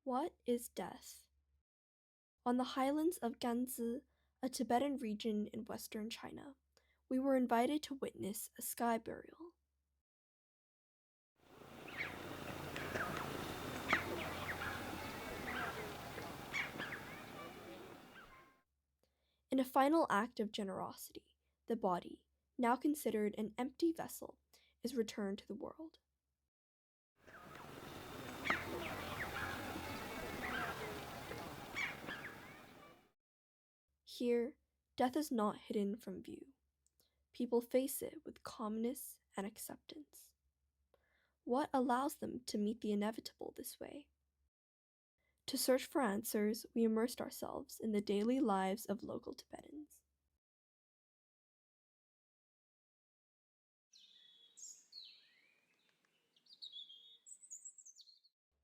What is death? On the highlands of Ganzi, a Tibetan region in western China, we were invited to witness a sky burial. In a final act of generosity, the body, now considered an empty vessel, is returned to the world. Here, death is not hidden from view. People face it with calmness and acceptance. What allows them to meet the inevitable this way? To search for answers, we immersed ourselves in the daily lives of local Tibetans.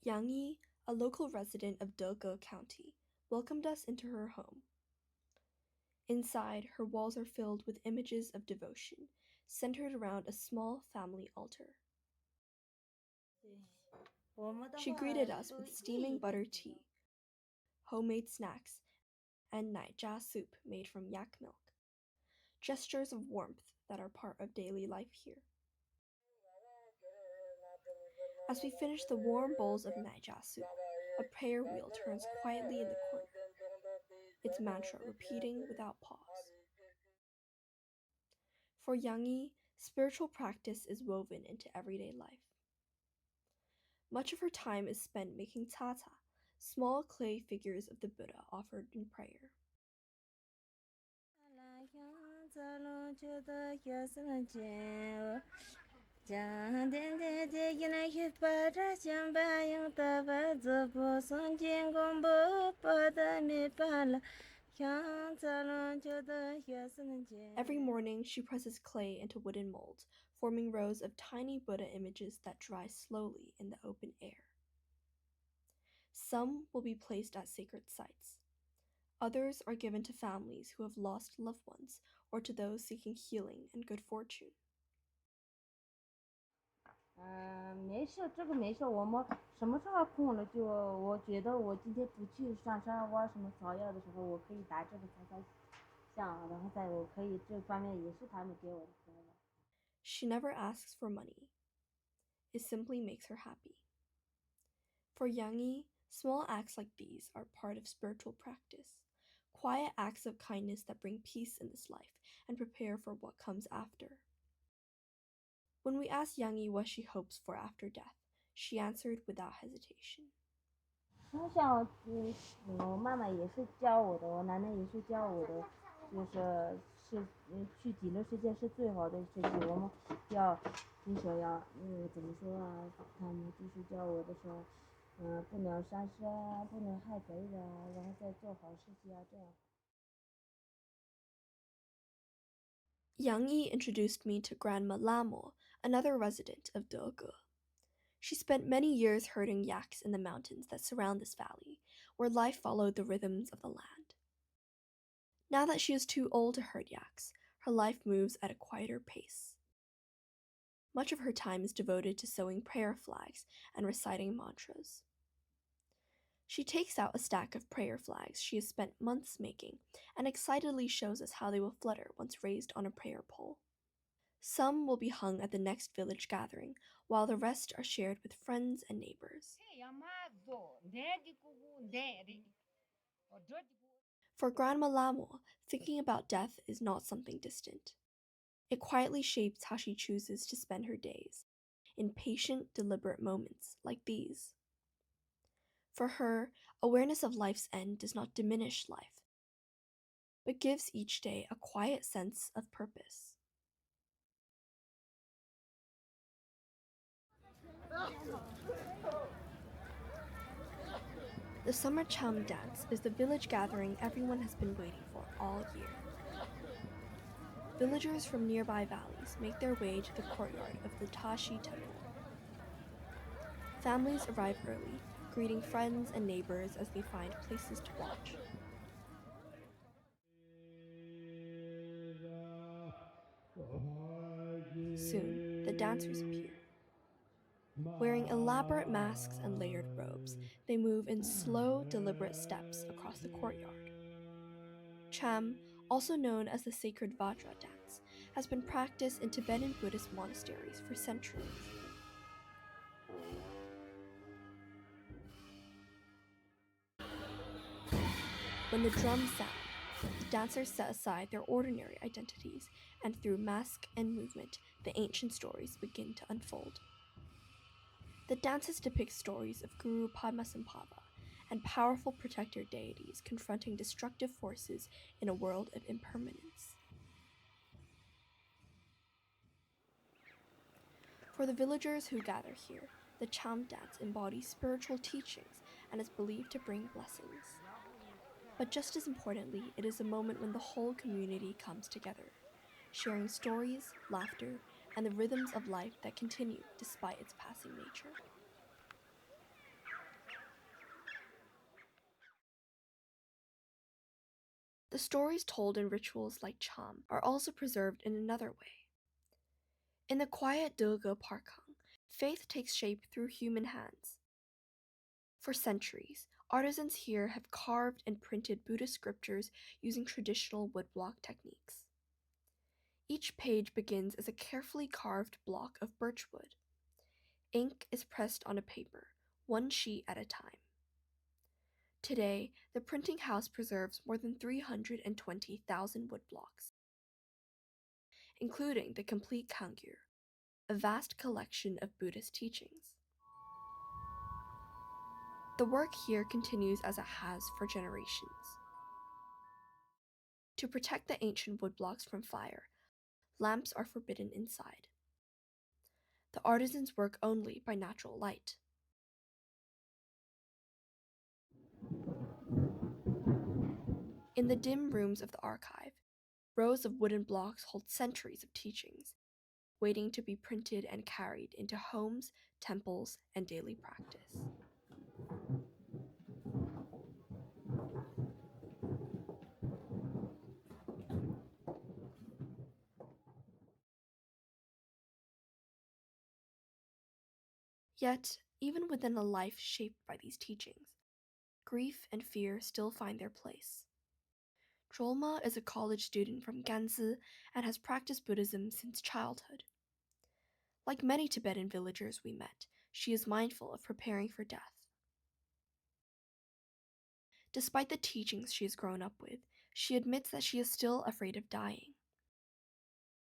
Yang Yi, a local resident of Dege County, welcomed us into her home. Inside, her walls are filled with images of devotion, centered around a small family altar. She greeted us with steaming butter tea, homemade snacks, and naija soup made from yak milk, gestures of warmth that are part of daily life here. As we finish the warm bowls of naija soup, a prayer wheel turns quietly in the corner, its mantra repeating without pause. For Yang Yi, spiritual practice is woven into everyday life. Much of her time is spent making tata, small clay figures of the Buddha offered in prayer. Every morning, she presses clay into wooden molds, forming rows of tiny Buddha images that dry slowly in the open air. Some will be placed at sacred sites. Others are given to families who have lost loved ones or to those seeking healing and good fortune. 没事，这个没事。我们什么时候空了就，我觉得我今天不去上山挖什么草药的时候，我可以打这个擦擦香，然后我可以这方面也是他们给我的福了。She never asks for money. It simply makes her happy. For Yang Yi, small acts like these are part of spiritual practice, quiet acts of kindness that bring peace in this life and prepare for what comes after. When we asked Yang Yi what she hopes for after death, she answered without hesitation. 从小，我妈妈也是教我的，我奶奶也是教我的，去极乐世界是最好的事情。我们要就是要怎么说啊？他们就是教我的说，不能杀生啊，不能害别人啊，然后再做好事情啊，这样。Yang Yi introduced me to Grandma Lamo, another resident of Dege. She spent many years herding yaks in the mountains that surround this valley, where life followed the rhythms of the land. Now that she is too old to herd yaks, her life moves at a quieter pace. Much of her time is devoted to sewing prayer flags and reciting mantras. She takes out a stack of prayer flags she has spent months making and excitedly shows us how they will flutter once raised on a prayer pole. Some will be hung at the next village gathering, while the rest are shared with friends and neighbors. For Grandma Lamo, thinking about death is not something distant. It quietly shapes how she chooses to spend her days, in patient, deliberate moments like these. For her, awareness of life's end does not diminish life, but gives each day a quiet sense of purpose. The Summer Chum Dance is the village gathering everyone has been waiting for all year. Villagers from nearby valleys make their way to the courtyard of the Tashi Temple. Families arrive early, greeting friends and neighbors as they find places to watch. Soon, the dancers appear. Wearing elaborate masks and layered robes, they move in slow, deliberate steps across the courtyard. Cham, also known as the sacred Vajra dance, has been practiced in Tibetan Buddhist monasteries for centuries. When the drums sound, the dancers set aside their ordinary identities, and through mask and movement, the ancient stories begin to unfold. The dances depict stories of Guru Padmasambhava and powerful protector deities confronting destructive forces in a world of impermanence. For the villagers who gather here, the Cham dance embodies spiritual teachings and is believed to bring blessings. But just as importantly, it is a moment when the whole community comes together, sharing stories, laughter, and the rhythms of life that continue despite its passing nature. The stories told in rituals like Cham are also preserved in another way. In the quiet Dege Parkhang, faith takes shape through human hands. For centuries, artisans here have carved and printed Buddhist scriptures using traditional woodblock techniques. Each page begins as a carefully carved block of birchwood. Ink is pressed on a paper, one sheet at a time. Today, the printing house preserves more than 320,000 woodblocks, including the complete Kangyur, a vast collection of Buddhist teachings. The work here continues as it has for generations. To protect the ancient woodblocks from fire, lamps are forbidden inside. The artisans work only by natural light. In the dim rooms of the archive, rows of wooden blocks hold centuries of teachings, waiting to be printed and carried into homes, temples, and daily practice. Yet, even within a life shaped by these teachings, grief and fear still find their place. Drolma is a college student from Gansu and has practiced Buddhism since childhood. Like many Tibetan villagers we met, she is mindful of preparing for death. Despite the teachings she has grown up with, she admits that she is still afraid of dying.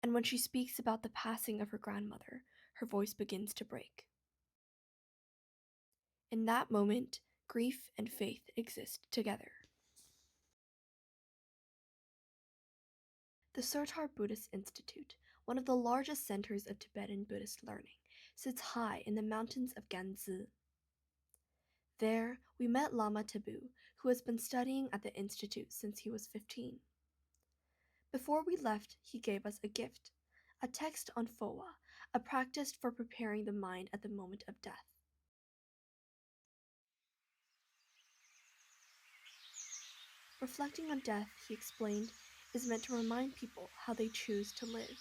And when she speaks about the passing of her grandmother, her voice begins to break. In that moment, grief and faith exist together. The Surtar Buddhist Institute, one of the largest centers of Tibetan Buddhist learning, sits high in the mountains of Gansu. There, we met Lama Tabu, who has been studying at the institute since he was 15. Before we left, he gave us a gift, a text on Phowa, a practice for preparing the mind at the moment of death. Reflecting on death, he explained, is meant to remind people how they choose to live.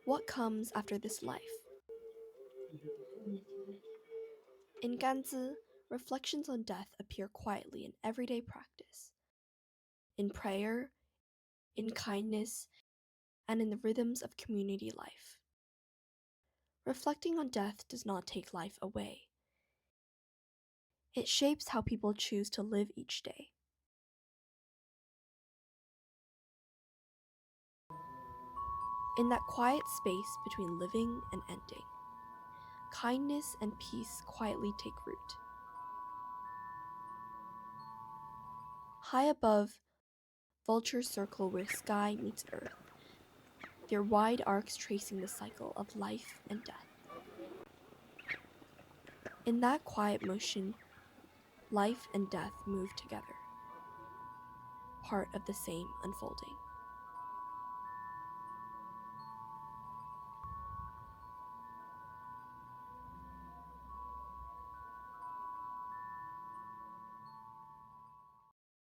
What comes after this life? In Ganzi, reflections on death appear quietly in everyday practice, in prayer, in kindness, and in the rhythms of community life. Reflecting on death does not take life away. It shapes how people choose to live each day. In that quiet space between living and ending, kindness and peace quietly take root. High above, vultures circle where sky meets earth, their wide arcs tracing the cycle of life and death. In that quiet motion, life and death move together, part of the same unfolding.